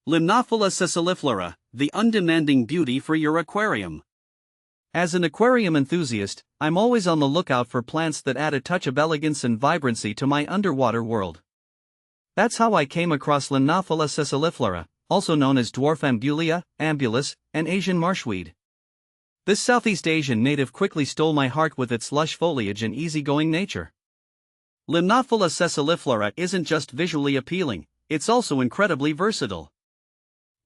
Limnophila sessiliflora, the undemanding beauty for your aquarium. As an aquarium enthusiast, I'm always on the lookout for plants that add a touch of elegance and vibrancy to my underwater world. That's how I came across Limnophila sessiliflora, also known as dwarf ambulia, ambulus, and Asian marshweed. This Southeast Asian native quickly stole my heart with its lush foliage and easygoing nature. Limnophila sessiliflora isn't just visually appealing, it's also incredibly versatile.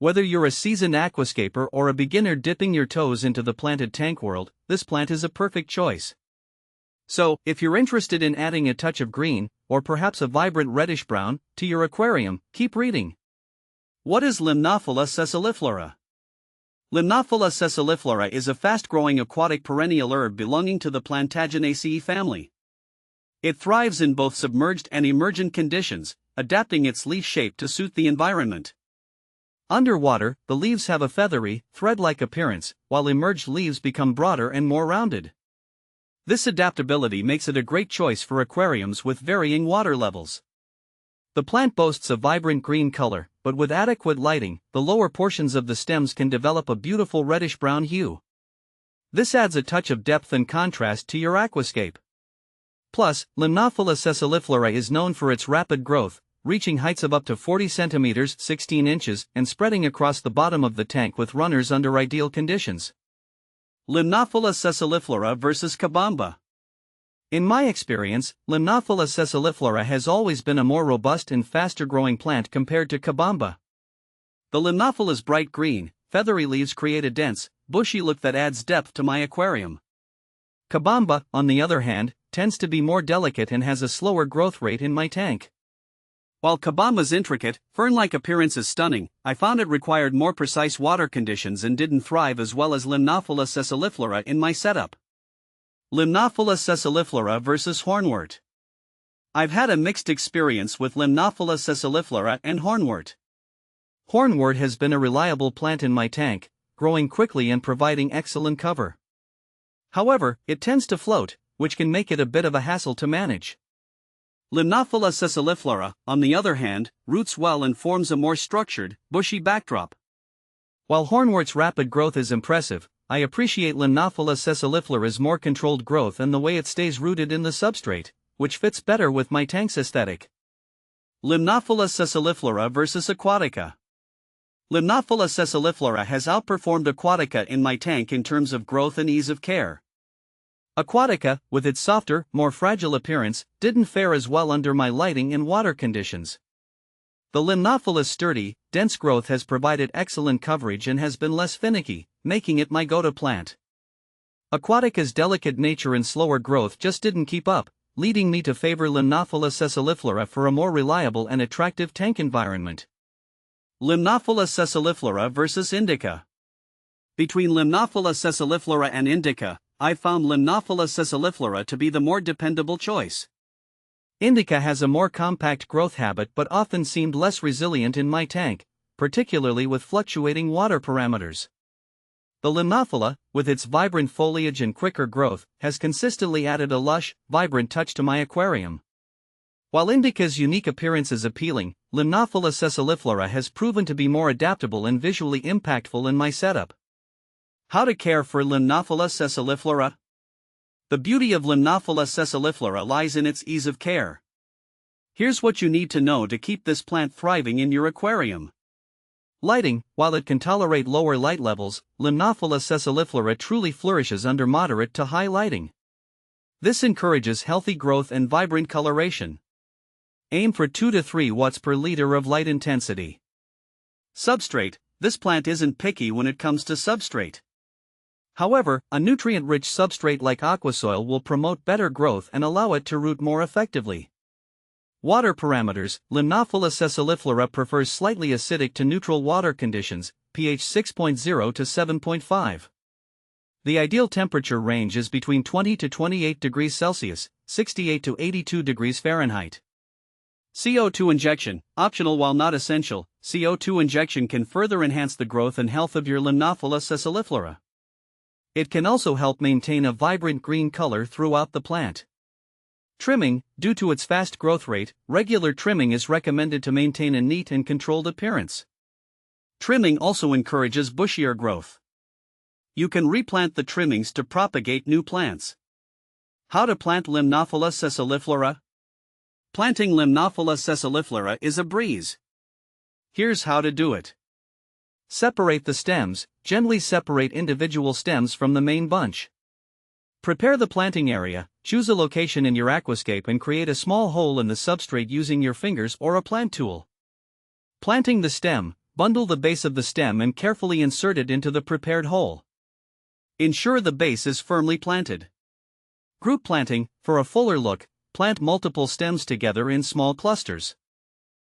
Whether you're a seasoned aquascaper or a beginner dipping your toes into the planted tank world, this plant is a perfect choice. So, if you're interested in adding a touch of green, or perhaps a vibrant reddish-brown, to your aquarium, keep reading. What is Limnophila sessiliflora? Limnophila sessiliflora is a fast-growing aquatic perennial herb belonging to the Plantagenaceae family. It thrives in both submerged and emergent conditions, adapting its leaf shape to suit the environment. Underwater, the leaves have a feathery, thread-like appearance, while emerged leaves become broader and more rounded. This adaptability makes it a great choice for aquariums with varying water levels. The plant boasts a vibrant green color, but with adequate lighting, the lower portions of the stems can develop a beautiful reddish-brown hue. This adds a touch of depth and contrast to your aquascape. Plus, Limnophila sessiliflora is known for its rapid growth, reaching heights of up to 40 centimeters 16 inches and spreading across the bottom of the tank with runners under ideal conditions. Limnophila sessiliflora versus Kabamba. In my experience, Limnophila sessiliflora has always been a more robust and faster-growing plant compared to Kabamba. The Limnophila's bright green, feathery leaves create a dense, bushy look that adds depth to my aquarium. Kabamba, on the other hand, tends to be more delicate and has a slower growth rate in my tank. While Kabamba's intricate, fern-like appearance is stunning, I found it required more precise water conditions and didn't thrive as well as Limnophila sessiliflora in my setup. Limnophila sessiliflora versus hornwort. I've had a mixed experience with Limnophila sessiliflora and hornwort. Hornwort has been a reliable plant in my tank, growing quickly and providing excellent cover. However, it tends to float, which can make it a bit of a hassle to manage. Limnophila sessiliflora, on the other hand, roots well and forms a more structured, bushy backdrop. While hornwort's rapid growth is impressive, I appreciate Limnophila sessiliflora's more controlled growth and the way it stays rooted in the substrate, which fits better with my tank's aesthetic. Limnophila sessiliflora versus Aquatica. Limnophila sessiliflora has outperformed Aquatica in my tank in terms of growth and ease of care. Aquatica, with its softer, more fragile appearance, didn't fare as well under my lighting and water conditions. The Limnophila's sturdy, dense growth has provided excellent coverage and has been less finicky, making it my go-to plant. Aquatica's delicate nature and slower growth just didn't keep up, leading me to favor Limnophila sessiliflora for a more reliable and attractive tank environment. Limnophila sessiliflora versus Indica. Between Limnophila sessiliflora and Indica, I found Limnophila sessiliflora to be the more dependable choice. Indica has a more compact growth habit but often seemed less resilient in my tank, particularly with fluctuating water parameters. The Limnophila, with its vibrant foliage and quicker growth, has consistently added a lush, vibrant touch to my aquarium. While Indica's unique appearance is appealing, Limnophila sessiliflora has proven to be more adaptable and visually impactful in my setup. How to care for Limnophila sessiliflora? The beauty of Limnophila sessiliflora lies in its ease of care. Here's what you need to know to keep this plant thriving in your aquarium. Lighting. While it can tolerate lower light levels, Limnophila sessiliflora truly flourishes under moderate to high lighting. This encourages healthy growth and vibrant coloration. Aim for 2 to 3 watts per liter of light intensity. Substrate. This plant isn't picky when it comes to substrate. However, a nutrient-rich substrate like aquasol will promote better growth and allow it to root more effectively. Water parameters. Limnophila sessiliflora prefers slightly acidic to neutral water conditions, pH 6.0 to 7.5. The ideal temperature range is between 20 to 28 degrees Celsius, 68 to 82 degrees Fahrenheit. CO2 injection, optional while not essential. CO2 injection can further enhance the growth and health of your Limnophila sessiliflora. It can also help maintain a vibrant green color throughout the plant. Trimming. Due to its fast growth rate, regular trimming is recommended to maintain a neat and controlled appearance. Trimming also encourages bushier growth. You can replant the trimmings to propagate new plants. How to plant Limnophila sessiliflora? Planting Limnophila sessiliflora is a breeze. Here's how to do it. Separate the stems. Gently separate individual stems from the main bunch. Prepare the planting area. Choose a location in your aquascape and create a small hole in the substrate using your fingers or a plant tool. Planting the stem, bundle the base of the stem and carefully insert it into the prepared hole. Ensure the base is firmly planted. Group planting. For a fuller look, plant multiple stems together in small clusters.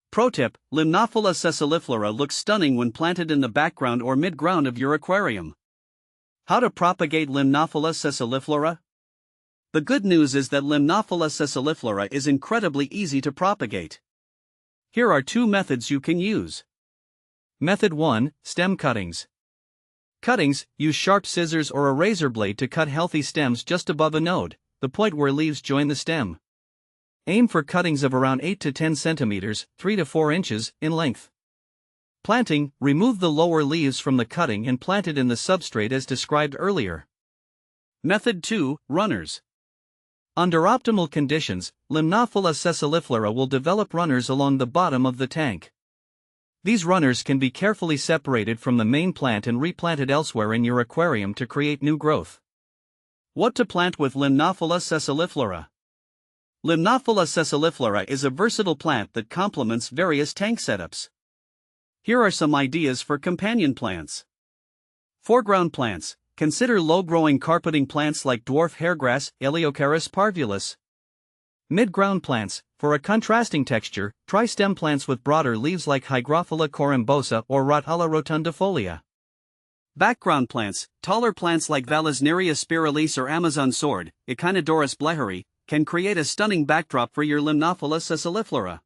Pro tip: Limnophila sessiliflora looks stunning when planted in the background or mid-ground of your aquarium. How to propagate Limnophila sessiliflora? The good news is that Limnophila sessiliflora is incredibly easy to propagate. Here are 2 methods you can use. Method 1: Stem cuttings. Cuttings: use sharp scissors or a razor blade to cut healthy stems just above a node, the point where leaves join the stem. Aim for cuttings of around 8 to 10 centimeters, 3 to 4 inches, in length. Planting: remove the lower leaves from the cutting and plant it in the substrate as described earlier. Method 2: Runners. Under optimal conditions, Limnophila sessiliflora will develop runners along the bottom of the tank. These runners can be carefully separated from the main plant and replanted elsewhere in your aquarium to create new growth. What to plant with Limnophila sessiliflora? Limnophila sessiliflora is a versatile plant that complements various tank setups. Here are some ideas for companion plants. Foreground plants: consider low-growing carpeting plants like dwarf hairgrass, Eleocharis parvulus. Mid-ground plants: for a contrasting texture, try stem plants with broader leaves like Hygrophila corymbosa or Rotala rotundifolia. Background plants: taller plants like Vallisneria spiralis or Amazon sword, Echinodorus bleheri, can create a stunning backdrop for your Limnophila sessiliflora.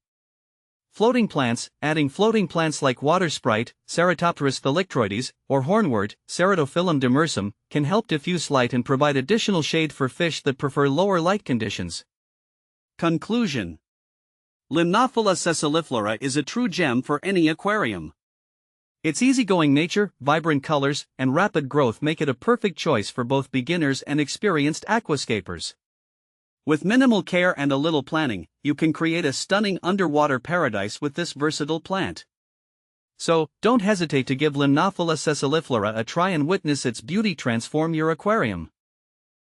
Floating plants: adding floating plants like water sprite, Ceratopterus thalictroides, or hornwort, Ceratophyllum demersum, can help diffuse light and provide additional shade for fish that prefer lower light conditions. Conclusion: Limnophila sessiliflora is a true gem for any aquarium. Its easygoing nature, vibrant colors, and rapid growth make it a perfect choice for both beginners and experienced aquascapers. With minimal care and a little planning, you can create a stunning underwater paradise with this versatile plant. So, don't hesitate to give Limnophila sessiliflora a try and witness its beauty transform your aquarium.